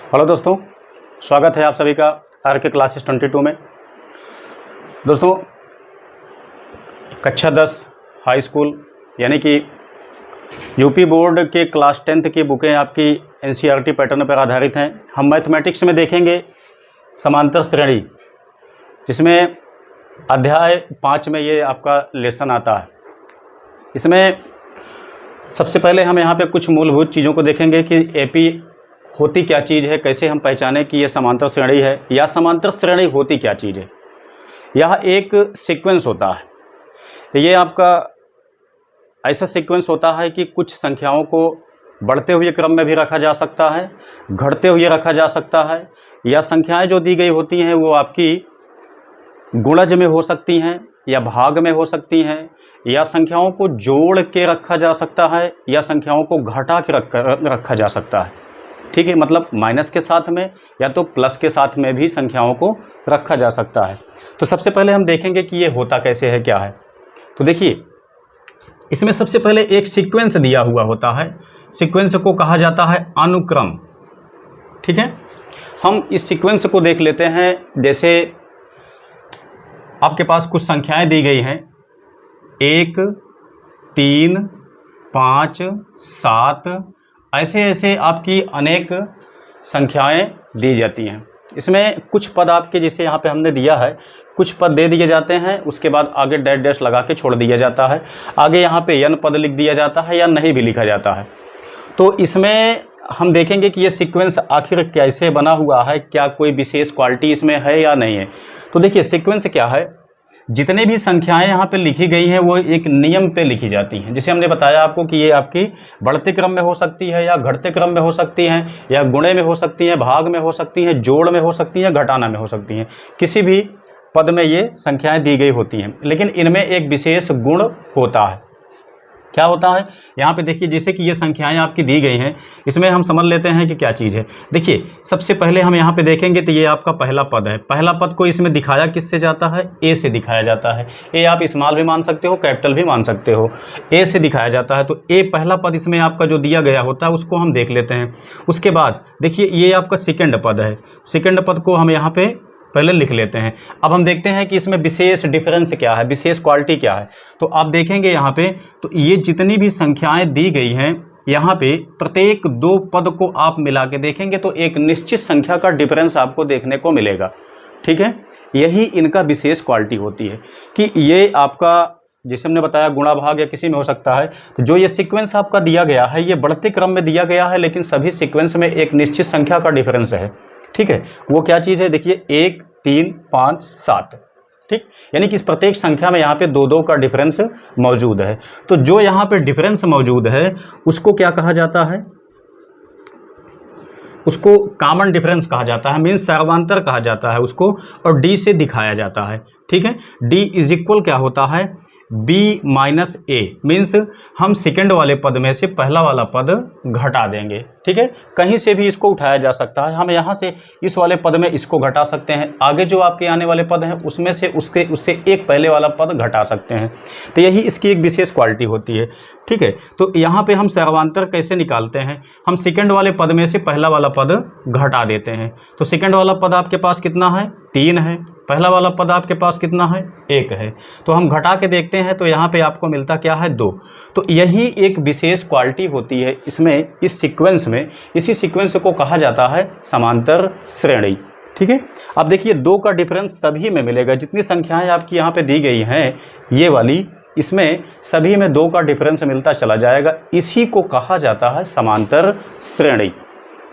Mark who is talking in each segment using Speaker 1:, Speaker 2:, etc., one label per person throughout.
Speaker 1: Hello दोस्तों, स्वागत है आप सभी का आर के क्लासेस 22 में। दोस्तों, कक्षा 10 हाई स्कूल यानी कि यूपी बोर्ड के क्लास 10th की बुकें आपकी एनसीईआरटी पैटर्न पर आधारित हैं। हम मैथमेटिक्स में देखेंगे समांतर श्रेणी, जिसमें अध्याय 5 में ये आपका लेसन आता है। इसमें सबसे पहले हम यहाँ पे कुछ मूलभूत चीज़ों को देखेंगे कि एपी होती क्या चीज़ है, कैसे हम पहचानें कि ये समांतर श्रेणी है या समांतर श्रेणी होती क्या चीज़ है। यह एक सीक्वेंस होता है। ये आपका ऐसा सीक्वेंस होता है कि कुछ संख्याओं को बढ़ते हुए क्रम में भी रखा जा सकता है, घटते हुए रखा जा सकता है, या संख्याएं जो दी गई होती हैं वो आपकी गुणज में हो सकती हैं या भाग में हो सकती हैं, या संख्याओं को जोड़ के रखा जा सकता है या संख्याओं को घटा के रखा जा सकता है। ठीक है, मतलब माइनस के साथ में या तो प्लस के साथ में भी संख्याओं को रखा जा सकता है। तो सबसे पहले हम देखेंगे कि ये होता कैसे है, क्या है। तो देखिए, इसमें सबसे पहले एक सीक्वेंस दिया हुआ होता है। सीक्वेंस को कहा जाता है अनुक्रम। ठीक है, हम इस सीक्वेंस को देख लेते हैं। जैसे आपके पास कुछ संख्याएं दी गई हैं, 1, 3, 5, 7, ऐसे ऐसे आपकी अनेक संख्याएं दी जाती हैं। इसमें कुछ पद आपके, जैसे यहाँ पे हमने दिया है, कुछ पद दे दिए जाते हैं, उसके बाद आगे डैश डैश लगा के छोड़ दिया जाता है। आगे यहाँ पे n पद लिख दिया जाता है या नहीं भी लिखा जाता है। तो इसमें हम देखेंगे कि ये सीक्वेंस आखिर कैसे बना हुआ है, क्या कोई विशेष क्वालिटी इसमें है या नहीं है। तो देखिए, सीक्वेंस क्या है, जितने भी संख्याएं यहाँ पे लिखी गई हैं वो एक नियम पे लिखी जाती हैं। जैसे हमने बताया आपको कि ये आपकी बढ़ते क्रम में हो सकती है या घटते क्रम में हो सकती हैं, या गुणे में हो सकती हैं, भाग में हो सकती हैं, जोड़ में हो सकती हैं, घटाना में हो सकती हैं। किसी भी पद में ये संख्याएं दी गई होती हैं, लेकिन इनमें एक विशेष गुण होता है। क्या होता है, यहाँ पे देखिए, जैसे कि ये संख्याएं आपकी दी गई हैं, इसमें हम समझ लेते हैं कि क्या चीज़ है। देखिए, सबसे पहले हम यहाँ पे देखेंगे तो ये आपका पहला पद है। पहला पद को इसमें दिखाया किससे जाता है, ए से दिखाया जाता है। ए आप स्मॉल भी मान सकते हो, कैपिटल भी मान सकते हो। ए से दिखाया जाता है, तो ए पहला पद इसमें आपका जो दिया गया होता है उसको हम देख लेते हैं। उसके बाद देखिए, ये आपका सेकेंड पद है। सेकेंड पद को हम यहाँ पे पहले लिख लेते हैं। अब हम देखते हैं कि इसमें विशेष डिफरेंस क्या है, विशेष क्वालिटी क्या है। तो आप देखेंगे यहाँ पे, तो ये जितनी भी संख्याएं दी गई हैं, यहाँ पे प्रत्येक दो पद को आप मिला के देखेंगे तो एक निश्चित संख्या का डिफरेंस आपको देखने को मिलेगा। ठीक है, यही इनका विशेष क्वालिटी होती है कि ये आपका, जैसे हमने बताया, गुणा भाग या किसी में हो सकता है। तो जो ये सीक्वेंस आपका दिया गया है, ये बढ़ते क्रम में दिया गया है, लेकिन सभी सीक्वेंस में एक निश्चित संख्या का डिफरेंस है। ठीक है, वो क्या चीज़ है, देखिए, 1, 3, 5, 7। ठीक, यानी कि इस प्रत्येक संख्या में यहाँ पे 2-2 का डिफरेंस मौजूद है। तो जो यहाँ पे डिफरेंस मौजूद है उसको क्या कहा जाता है, उसको कॉमन डिफरेंस कहा जाता है, मीन्स सर्वांतर कहा जाता है उसको, और डी से दिखाया जाता है। ठीक है, डी इज इक्वल क्या होता है, b माइनस ए, मीन्स हम सेकेंड वाले पद में से पहला वाला पद घटा देंगे। ठीक है, कहीं से भी इसको उठाया जा सकता है। हम यहाँ से इस वाले पद में इसको घटा सकते हैं, आगे जो आपके आने वाले पद हैं उसमें से उससे एक पहले वाला पद घटा सकते हैं। तो यही इसकी एक विशेष क्वालिटी होती है। ठीक है, तो यहाँ पे हम सर्वांतर कैसे निकालते हैं, हम सेकेंड वाले पद में से पहला वाला पद घटा देते हैं। तो सेकेंड वाला पद आपके पास कितना है, 3 है। पहला वाला पद आपके पास कितना है, 1 है। तो हम घटा के देखते हैं तो यहाँ पे आपको मिलता क्या है, 2। तो यही एक विशेष क्वालिटी होती है इसमें, इस सीक्वेंस में। इसी सीक्वेंस को कहा जाता है समांतर श्रेणी। ठीक है, अब देखिए, 2 का डिफरेंस सभी में मिलेगा। जितनी संख्याएं आपकी यहाँ पे दी गई हैं, ये वाली, इसमें सभी में 2 का डिफरेंस मिलता चला जाएगा। इसी को कहा जाता है समांतर श्रेणी।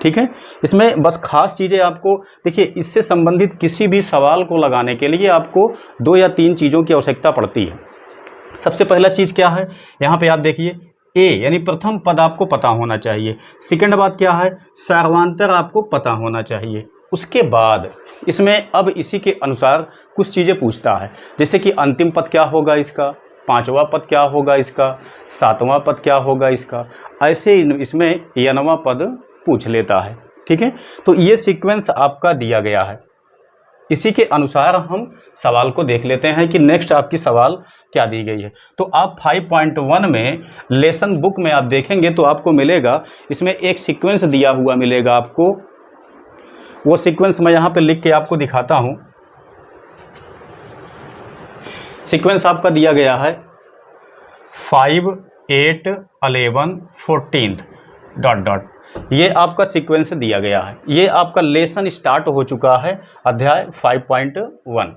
Speaker 1: ठीक है, इसमें बस खास चीज़ें आपको देखिए, इससे संबंधित किसी भी सवाल को लगाने के लिए आपको 2 या 3 चीज़ों की आवश्यकता पड़ती है। सबसे पहला चीज़ क्या है, यहाँ पे आप देखिए, ए यानी प्रथम पद आपको पता होना चाहिए। सेकंड बात क्या है, सर्वांतर आपको पता होना चाहिए। उसके बाद इसमें अब इसी के अनुसार कुछ चीज़ें पूछता है, जैसे कि अंतिम पद क्या होगा इसका, 5वां पद क्या होगा इसका, 7वां पद क्या होगा इसका, ऐसे इसमें nवां पद पूछ लेता है। ठीक है, तो ये सीक्वेंस आपका दिया गया है। इसी के अनुसार हम सवाल को देख लेते हैं कि नेक्स्ट आपकी सवाल क्या दी गई है। तो आप 5.1 में लेसन बुक में आप देखेंगे तो आपको मिलेगा, इसमें एक सीक्वेंस दिया हुआ मिलेगा आपको वो सीक्वेंस मैं यहाँ पे लिख के आपको दिखाता हूँ। सीक्वेंस आपका दिया गया है 5, 8, 11, 14 डॉट डॉट, ये आपका सीक्वेंस दिया गया है। ये आपका लेसन स्टार्ट हो चुका है अध्याय 5.1,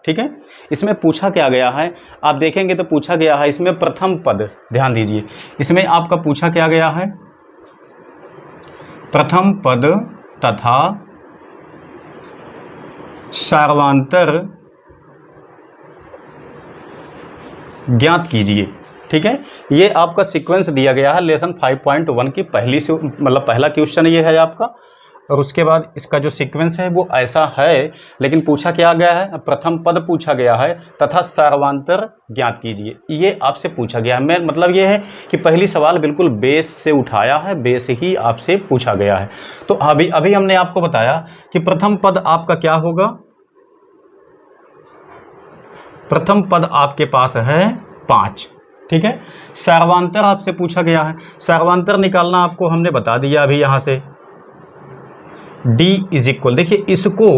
Speaker 1: ठीक है। इसमें पूछा क्या गया है, आप देखेंगे तो पूछा गया है इसमें प्रथम पद, ध्यान दीजिए, इसमें आपका पूछा क्या गया है, प्रथम पद तथा सार्वांतर ज्ञात कीजिए, ठीक है। ये आपका सीक्वेंस दिया गया है लेसन 5.1 की पहला क्वेश्चन ये है आपका। और उसके बाद इसका जो सीक्वेंस है वो ऐसा है, लेकिन पूछा क्या गया है, प्रथम पद पूछा गया है तथा सार्वांतर ज्ञात कीजिए, ये आपसे पूछा गया है। मैं मतलब ये है कि पहली सवाल बिल्कुल बेस से उठाया है, बेस ही आपसे पूछा गया है। तो अभी हमने आपको बताया कि प्रथम पद आपका क्या होगा, प्रथम पद आपके पास है 5, ठीक है। सार्वांतर आपसे पूछा गया है, सार्वांतर निकालना आपको हमने बता दिया अभी यहाँ से, d इज इक्वल, देखिए इसको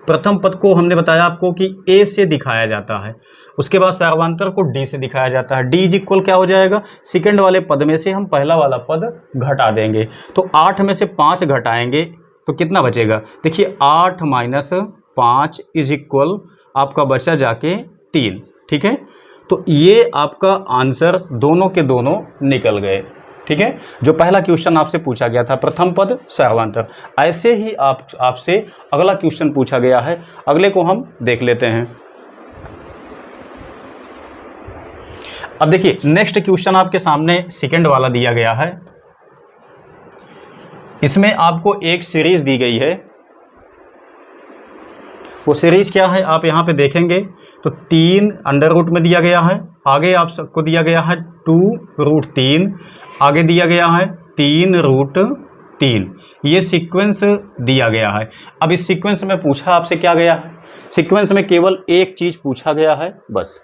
Speaker 1: प्रथम पद को हमने बताया आपको कि a से दिखाया जाता है, उसके बाद सार्वांतर को d से दिखाया जाता है। d इज इक्वल क्या हो जाएगा, सेकंड वाले पद में से हम पहला वाला पद घटा देंगे, तो 8 में से 5 घटाएंगे तो कितना बचेगा, देखिए 8 माइनस 5 इज इक्वल आपका बचा जाके 3, ठीक है। तो ये आपका आंसर दोनों के दोनों निकल गए, ठीक है। जो पहला क्वेश्चन आपसे पूछा गया था प्रथम पद सार्वांतर, ऐसे ही आपसे अगला क्वेश्चन पूछा गया है, अगले को हम देख लेते हैं। अब देखिए नेक्स्ट क्वेश्चन आपके सामने सेकंड वाला दिया गया है। इसमें आपको एक सीरीज दी गई है, वो सीरीज क्या है आप यहाँ पे देखेंगे तो 3 अंडर रूट में दिया गया है, आगे आप सबको दिया गया है 2√3, आगे दिया गया है 3√3, ये सीक्वेंस दिया गया है। अब इस सीक्वेंस में पूछा आपसे क्या गया है, सीक्वेंस में केवल एक चीज़ पूछा गया है बस,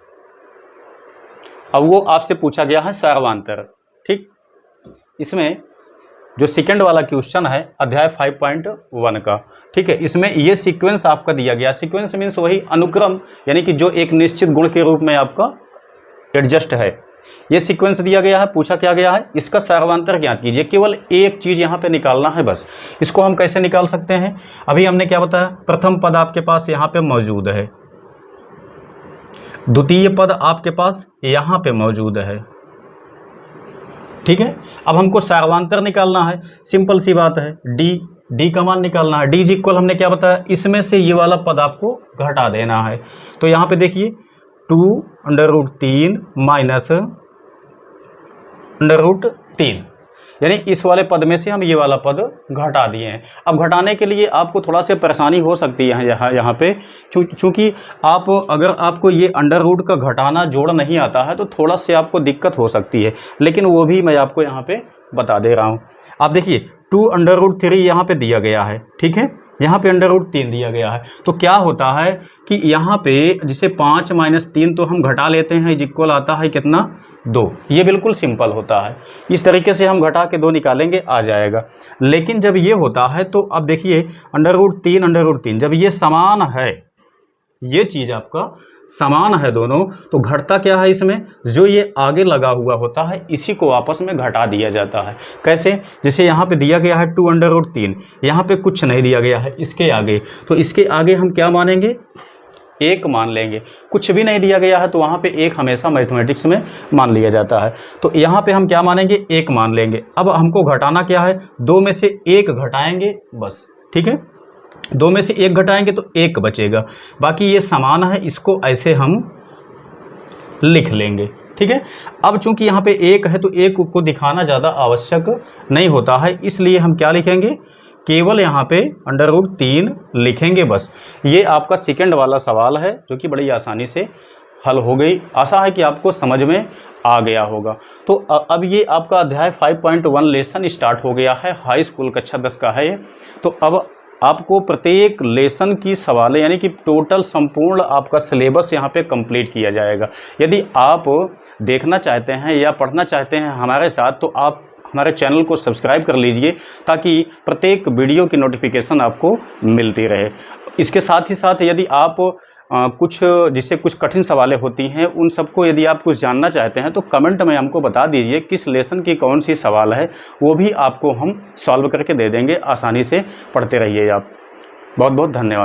Speaker 1: अब वो आपसे पूछा गया है सार्वांतर, ठीक। इसमें जो सेकंड वाला क्वेश्चन है अध्याय 5.1 का, ठीक है, इसमें ये सीक्वेंस आपका दिया गया, सीक्वेंस मीन्स वही अनुक्रम, यानी कि जो एक निश्चित गुण के रूप में आपका एडजस्ट है, ये सीक्वेंस दिया गया है। पूछा क्या गया है, इसका सार्वांतर ज्ञात कीजिए, केवल एक चीज़ यहाँ पे निकालना है बस। इसको हम कैसे निकाल सकते हैं, अभी हमने क्या बताया, प्रथम पद आपके पास यहाँ पे मौजूद है, द्वितीय पद आपके पास यहाँ पे मौजूद है, ठीक है। अब हमको सार्वांतर निकालना है, सिंपल सी बात है, डी का मान निकालना है। डी इज इक्वल हमने क्या बताया, इसमें से ये वाला पद आपको घटा देना है, तो यहाँ पे देखिए 2√3 माइनस √3, यानी इस वाले पद में से हम ये वाला पद घटा दिए हैं। अब घटाने के लिए आपको थोड़ा सा परेशानी हो सकती है यहाँ पे, क्योंकि अगर आपको ये अंडर रूट का घटाना जोड़ नहीं आता है तो थोड़ा से आपको दिक्कत हो सकती है, लेकिन वो भी मैं आपको यहाँ पे बता दे रहा हूँ। आप देखिए 2√3 यहाँ पे दिया गया है, ठीक है, यहाँ पे √3 दिया गया है, तो क्या होता है कि यहाँ पे जिसे 5 माइनस 3 तो हम घटा लेते हैं, इज इक्वल आता है कितना, 2। ये बिल्कुल सिंपल होता है, इस तरीके से हम घटा के 2 निकालेंगे आ जाएगा। लेकिन जब ये होता है तो अब देखिए √3 जब ये समान है, ये चीज़ आपका समान है दोनों, तो घटता क्या है इसमें, जो ये आगे लगा हुआ होता है इसी को आपस में घटा दिया जाता है। कैसे, जैसे यहाँ पे दिया गया है 2√3, यहाँ पे कुछ नहीं दिया गया है इसके आगे, तो इसके आगे हम क्या मानेंगे, 1 मान लेंगे। कुछ भी नहीं दिया गया है तो वहाँ पे 1 हमेशा मैथमेटिक्स में मान लिया जाता है, तो यहाँ पे हम क्या मानेंगे, 1 मान लेंगे। अब हमको घटाना क्या है, 2 में से 1 घटाएंगे बस, ठीक है, 2 में से 1 घटाएंगे तो 1 बचेगा, बाकी ये समान है, इसको ऐसे हम लिख लेंगे, ठीक है। अब चूंकि यहाँ पे 1 है तो 1 को दिखाना ज़्यादा आवश्यक नहीं होता है, इसलिए हम क्या लिखेंगे, केवल यहाँ पे √3 लिखेंगे बस। ये आपका सेकंड वाला सवाल है जो कि बड़ी आसानी से हल हो गई, आशा है कि आपको समझ में आ गया होगा। तो अब ये आपका अध्याय 5.1 लेसन स्टार्ट हो गया है, हाई स्कूल कक्षा 10 का है ये। तो अब आपको प्रत्येक लेसन की सवालें यानी कि टोटल संपूर्ण आपका सिलेबस यहाँ पे कंप्लीट किया जाएगा। यदि आप देखना चाहते हैं या पढ़ना चाहते हैं हमारे साथ, तो आप हमारे चैनल को सब्सक्राइब कर लीजिए ताकि प्रत्येक वीडियो की नोटिफिकेशन आपको मिलती रहे। इसके साथ ही साथ यदि आप कुछ जिससे कुछ कठिन सवालें होती हैं उन सबको यदि आप कुछ जानना चाहते हैं तो कमेंट में हमको बता दीजिए किस लेसन की कौन सी सवाल है, वो भी आपको हम सॉल्व करके दे देंगे। आसानी से पढ़ते रहिए आप। बहुत बहुत धन्यवाद।